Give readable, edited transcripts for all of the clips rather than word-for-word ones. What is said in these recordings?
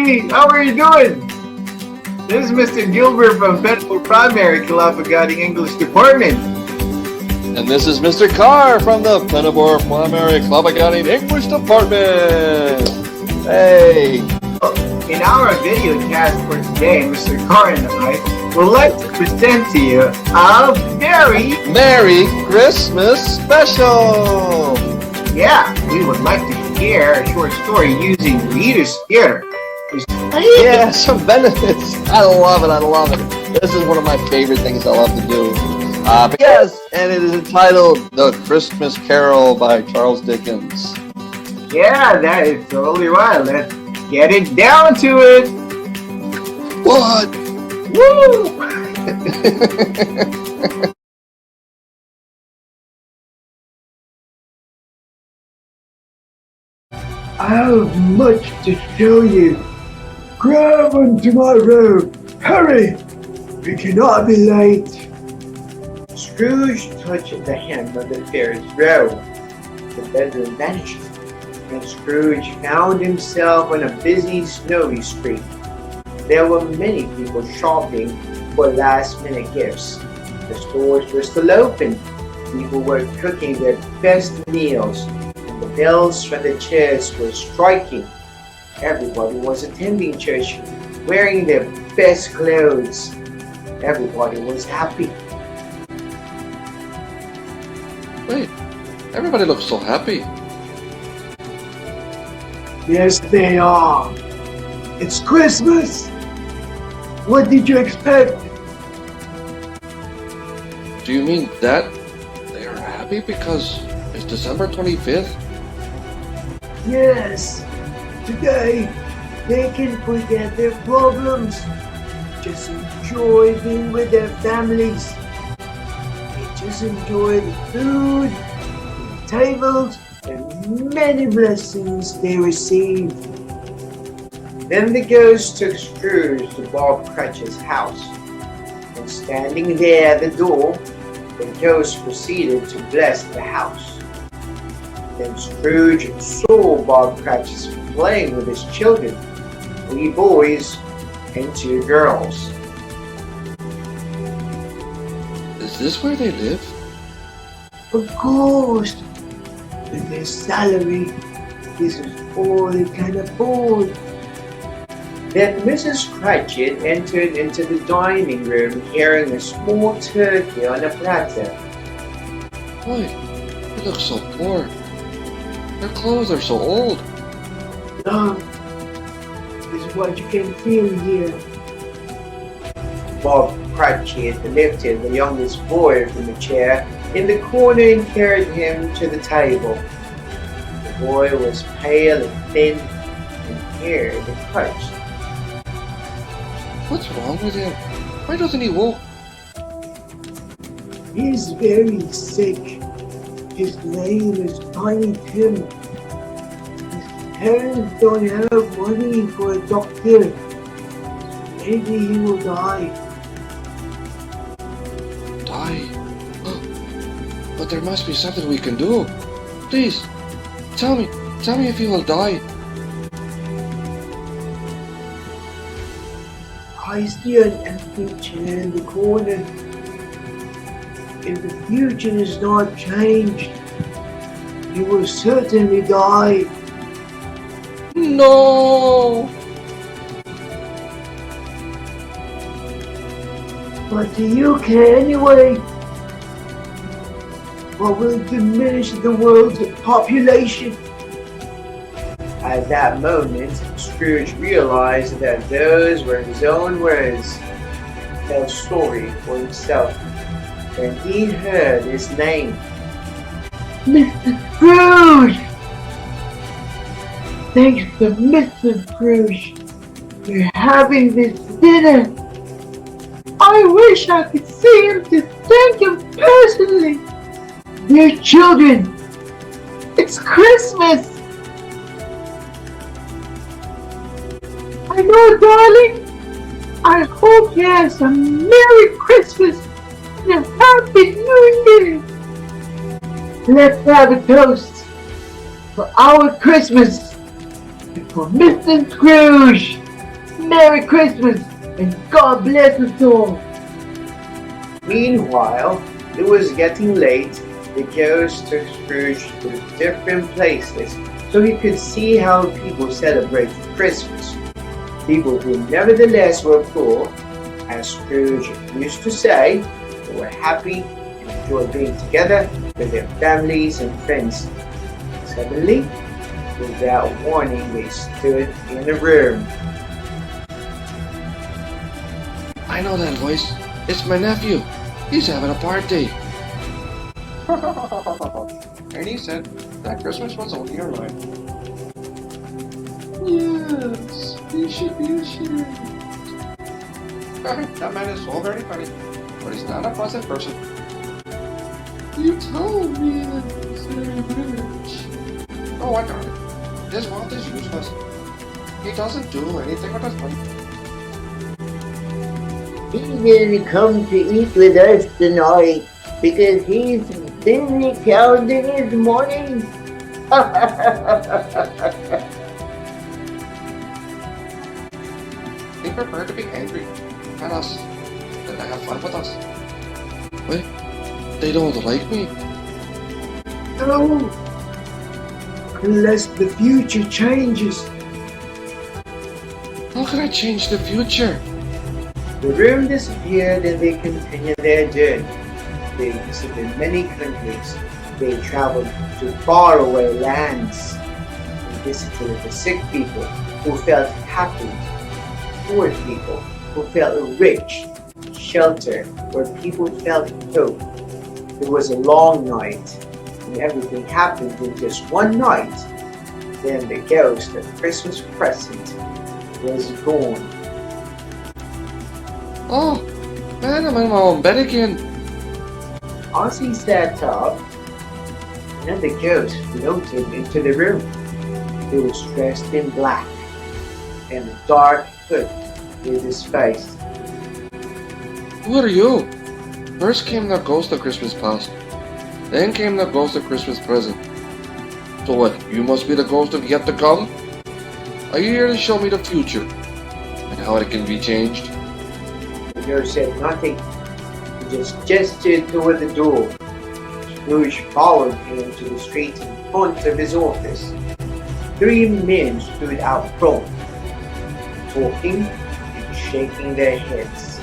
Hey, how are you doing? This is Mr. Gilbert from Federal Primary Kalapagani English Department. And this is Mr. Carr from the Penable Primary Kalapagani English Department. Hey! In our video cast for today, Mr. Carr and I would like to present to you a very Merry Christmas special! Yeah, we would like to share a short story using Reader's Theater. Yeah, some benefits. I love it. This is one of my favorite things I love to do. Yes, and it is entitled The Christmas Carol by Charles Dickens. Yeah, that is totally right. Let's get it down to it. What? Woo! I have much to show you. Grab onto my robe. Hurry! We cannot be late. Scrooge touched the hem of the fairy's robe. The bedroom vanished, and Scrooge found himself on a busy, snowy street. There were many people shopping for last-minute gifts. The stores were still open. People were cooking their best meals, and the bells from the church were striking. Everybody was attending church, wearing their best clothes. Everybody was happy. Wait, everybody looks so happy. Yes, they are. It's Christmas. What did you expect? Do you mean that they are happy because it's December 25th? Yes. Today, they can forget their problems. Just enjoy being with their families. They just enjoy the food, the tables, and many blessings they receive. Then the ghost took Scrooge to Bob Cratchit's house, and standing there at the door, the ghost proceeded to bless the house. Then Scrooge saw Bob Cratchit playing with his children, 3 boys and 2 girls. Is this where they live? Of course, with their salary, this is all they can afford. Then Mrs. Cratchit entered into the dining room carrying a small turkey on a platter. Boy, they look so poor. Their clothes are so old. Love is what you can feel here. Bob Cratchit lifted the youngest boy from the chair in the corner and carried him to the table. The boy was pale and thin and haired and crushed. What's wrong with him? Why doesn't he walk? He's very sick. His name is Tiny Tim. His parents don't have money for a doctor. Maybe he will die. Die? But there must be something we can do. Please, tell me if he will die. I see an empty chair in the corner. If the future is not changed, you will certainly die. No! But do you care anyway? What will diminish the world's population? At that moment, Scrooge realized that those were his own words. He felt sorry for himself. Then he heard his name. Mr. Scrooge! Thanks to Mr. Scrooge, we're having this dinner. I wish I could see him to thank him personally. Dear children, it's Christmas. I know, darling. I hope you have a Merry Christmas and a Happy New Year. Let's have a toast for our Christmas and for Mr. Scrooge. Merry Christmas and God bless us all. Meanwhile, it was getting late. The ghost took Scrooge to different places so he could see how people celebrated Christmas. People who nevertheless were poor, as Scrooge used to say, they were happy and enjoyed being together with their families and friends. Suddenly, without warning, they stood in a room. I know that voice. It's my nephew. He's having a party. And he said that Christmas was only a rhyme. Yes, he should be ashamed. That man is so very funny, but he's not a pleasant person. You told me that he was very rich. Oh, I got it. This mouth is useless. He doesn't do anything with his money. He didn't come to eat with us tonight because he's busy counting his money. They prefer to be angry at us than to have fun with us. Wait, they don't like me? No, unless the future changes. How can I change the future? The room disappeared and they continued their journey. They visited many countries. They traveled to faraway lands. They visited the sick people who felt happy, poor people who felt rich, shelter where people felt hope. It was a long night, and everything happened in just one night. Then the ghost of Christmas present was gone. Oh, man, I'm in my own bed again. As he sat up, another ghost floated into the room. He was dressed in black and a dark hood with his face. Who are you? First came the ghost of Christmas past. Then came the ghost of Christmas present. So what, you must be the ghost of yet to come? Are you here to show me the future? And how it can be changed? The ghost said nothing. He just gestured toward the door. Scrooge followed him to the street in front of his office. 3 men stood out front, talking and shaking their heads.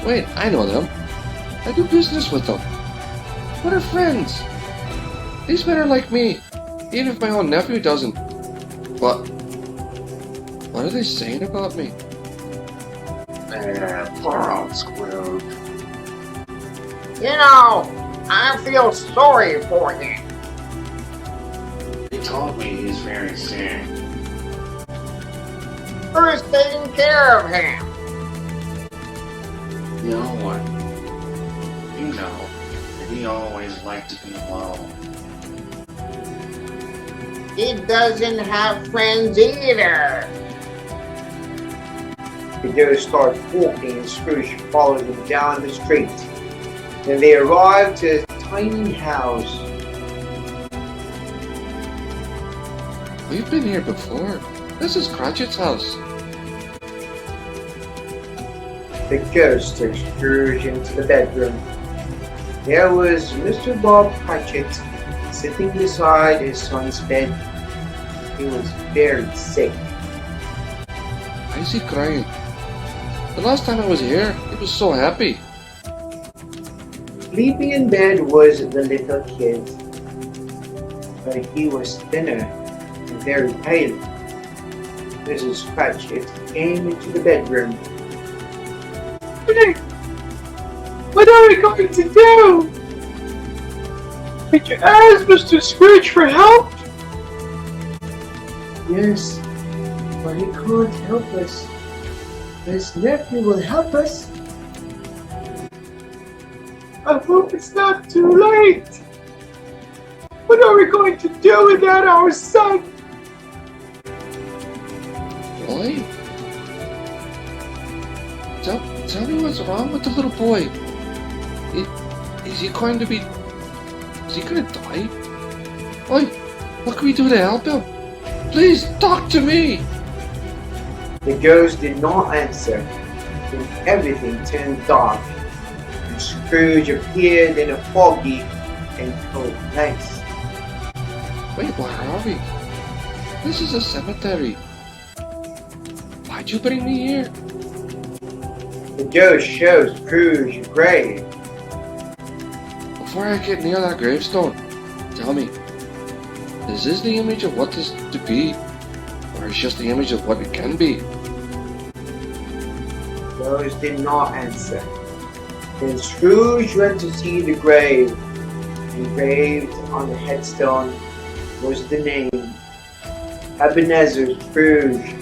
Wait, I know them. I do business with them. We're friends. These men are like me, even if my own nephew doesn't. What are they saying about me? Poor old Scrooge. You know, I feel sorry for him. He told me he's very sick. Who's taking care of him? No one. You know that he always liked to be alone. He doesn't have friends either. The ghost started walking and Scrooge followed him down the street. Then they arrived at a tiny house. We've been here before. This is Cratchit's house. The ghost took Scrooge into the bedroom. There was Mr. Bob Cratchit sitting beside his son's bed. He was very sick. Why is he crying? The last time I was here, he was so happy. Sleeping in bed was the little kid, but he was thinner and very pale. Mrs. Cratchit came into the bedroom. What are we going to do? Did you ask Mr. Scrooge for help? Yes, but he can't help us. His nephew will help us. I hope it's not too late. What are we going to do without our son? Boy? Tell me what's wrong with the little boy. Is he going to be... Is he going to die? Oi, what can we do to help him? Please, talk to me! The ghost did not answer. Then everything turned dark, and Scrooge appeared in a foggy and cold place. Wait, where are we? This is a cemetery. Why'd you bring me here? The ghost shows Scrooge a grave. Before I get near that gravestone, tell me, is this the image of what is to be, or is just the image of what it can be? The ghost did not answer. Then Scrooge went to see the grave. Engraved on the headstone was the name, Ebenezer Scrooge.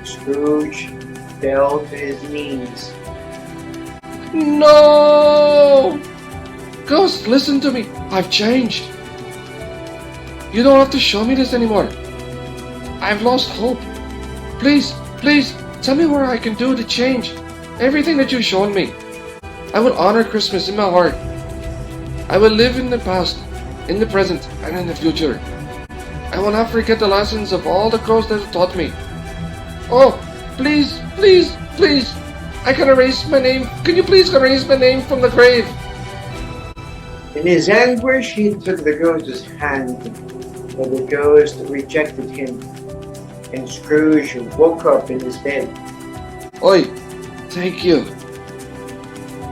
Scrooge fell to his knees. No! Ghost, listen to me. I've changed. You don't have to show me this anymore. I've lost hope. Please, please, tell me where I can do to change everything that you've shown me. I will honor Christmas in my heart. I will live in the past, in the present, and in the future. I will not forget the lessons of all the ghosts that have taught me. Oh, please, please, please. I can erase my name. Can you please erase my name from the grave? In his anguish, he took the ghost's hand, but the ghost rejected him, and Scrooge woke up in his bed. Oi, thank you.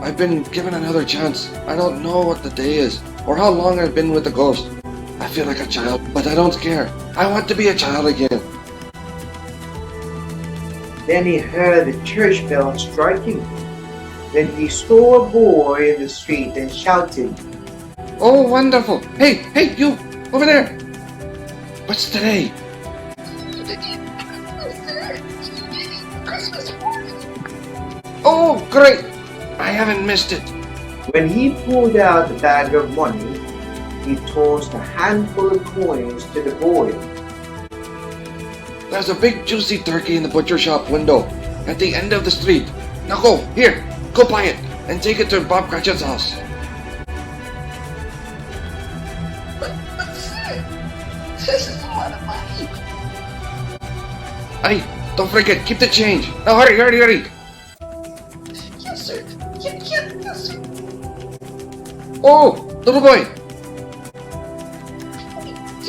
I've been given another chance. I don't know what the day is, or how long I've been with the ghost. I feel like a child, but I don't care. I want to be a child again. Then he heard the church bell striking. Then he saw a boy in the street and shouted, Oh, wonderful. Hey, you, over there. What's today? Oh, great. I haven't missed it. When he pulled out the bag of money, he tossed a handful of coins to the boy. There's a big juicy turkey in the butcher shop window at the end of the street. Now go buy it and take it to Bob Cratchit's house. But sir, this is a lot of money. Hey, don't forget, keep the change. Now hurry. Yes, sir. Yes, sir. Oh, little boy.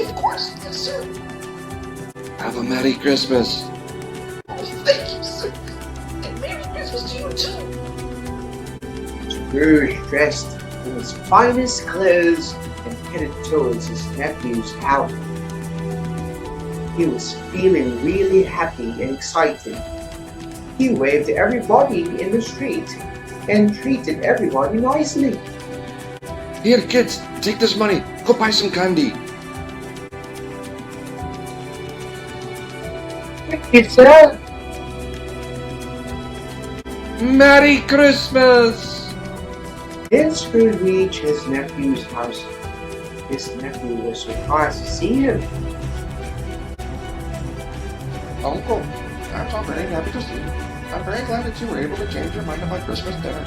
Of course, yes, sir. Have a Merry Christmas. Oh, thank you, sir. And Merry Christmas to you, too. Scrooge dressed in his finest clothes and headed towards his nephew's house. He was feeling really happy and excited. He waved to everybody in the street and treated everybody nicely. Here, kids, take this money. Go buy some candy. Thank you, sir. Merry Christmas! Then Scrooge reached his nephew's house. His nephew was surprised to see him. Uncle, I'm so very happy to see you. I'm very glad that you were able to change your mind about Christmas dinner.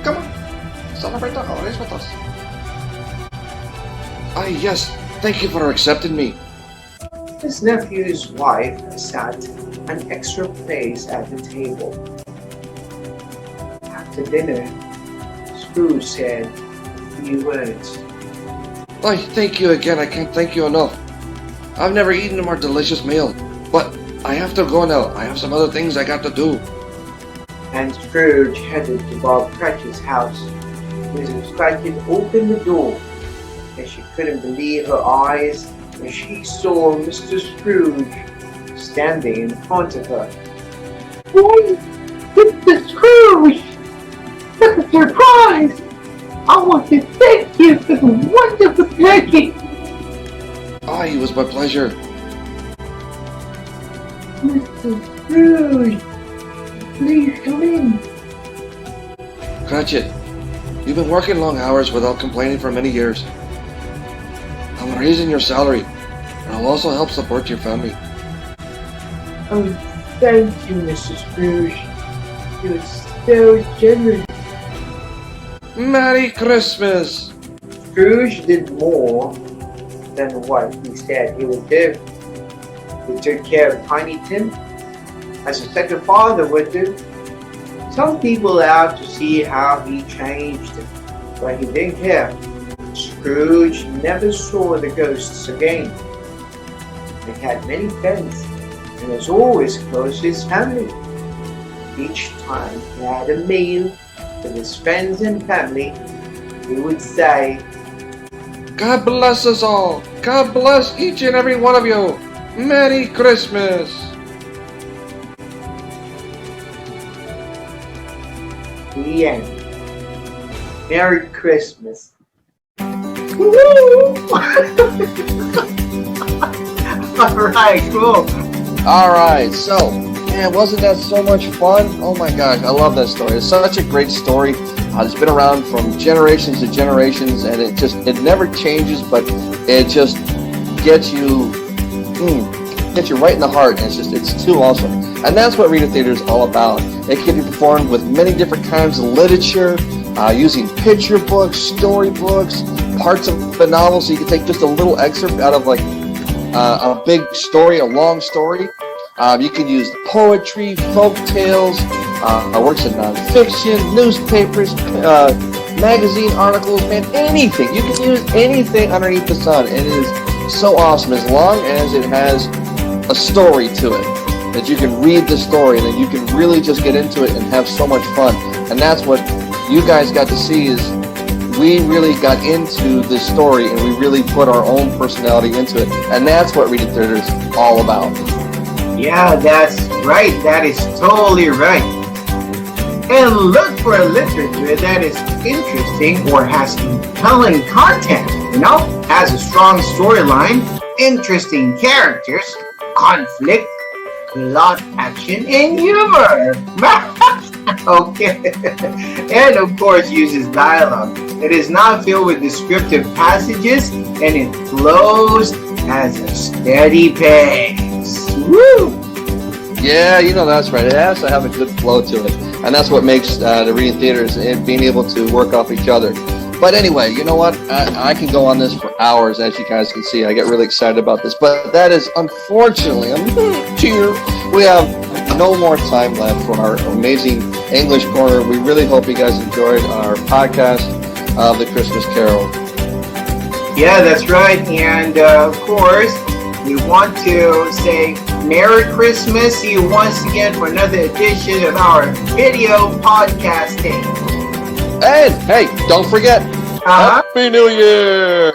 Come on, celebrate the holidays with us. Ah, yes, thank you for accepting me. His nephew's wife sat an extra place at the table. After dinner, Scrooge said a few words. Why, thank you again. I can't thank you enough. I've never eaten a more delicious meal, but I have to go now. I have some other things I got to do. And Scrooge headed to Bob Cratchit's house. Mrs. Cratchit opened the door, and she couldn't believe her eyes when she saw Mr. Scrooge standing in front of her. Why, Mr. Scrooge! What a surprise! I want to thank you for the wonderful turkey! Ah, it was my pleasure. Mr. Scrooge, please come in. Cratchit, you've been working long hours without complaining for many years. I'm raising your salary, and I'll also help support your family. Oh, thank you, Mr. Scrooge. You're so generous. Merry Christmas! Scrooge did more than what he said he would do. He took care of Tiny Tim, as a second father would do. Some people out to see how he changed, but he didn't care. Scrooge never saw the ghosts again. He had many friends and was always close to his family. Each time he had a meal with his friends and family, he would say, God bless us all. God bless each and every one of you. Merry Christmas. The end. Merry Christmas. Woo! Alright, cool. Alright, so, man, wasn't that so much fun? Oh my gosh, I love that story. It's such a great story. It's been around from generations to generations, and it never changes, but it just gets you right in the heart, and it's too awesome. And that's what Reader Theater is all about. It can be performed with many different kinds of literature, using picture books, storybooks, parts of the novel, so you can take just a little excerpt out of like a big story, a long story. You can use poetry, folk tales, works in nonfiction, newspapers, magazine articles, man, anything. You can use anything underneath the sun, and it is so awesome as long as it has a story to it, that you can read the story and then you can really just get into it and have so much fun. And that's what you guys got to see, is we really got into this story and we really put our own personality into it. And that's what Reading Theater is all about. Yeah, that's right. That is totally right. And look for a literature that is interesting or has compelling content, has a strong storyline, interesting characters, conflict, plot, action, and humor. Okay. And of course uses dialogue. It is not filled with descriptive passages, and it flows as a steady pace. Woo! Yeah, that's right. It has to have a good flow to it. And that's what makes the Reading Theater is being able to work off each other. But anyway, you know what? I can go on this for hours, as you guys can see. I get really excited about this. But that is, unfortunately, we have no more time left for our amazing English Corner. We really hope you guys enjoyed our podcast of The Christmas Carol. Yeah, that's right. And of course, we want to say Merry Christmas. See you once again for another edition of our video podcasting. And hey, don't forget, Happy New Year!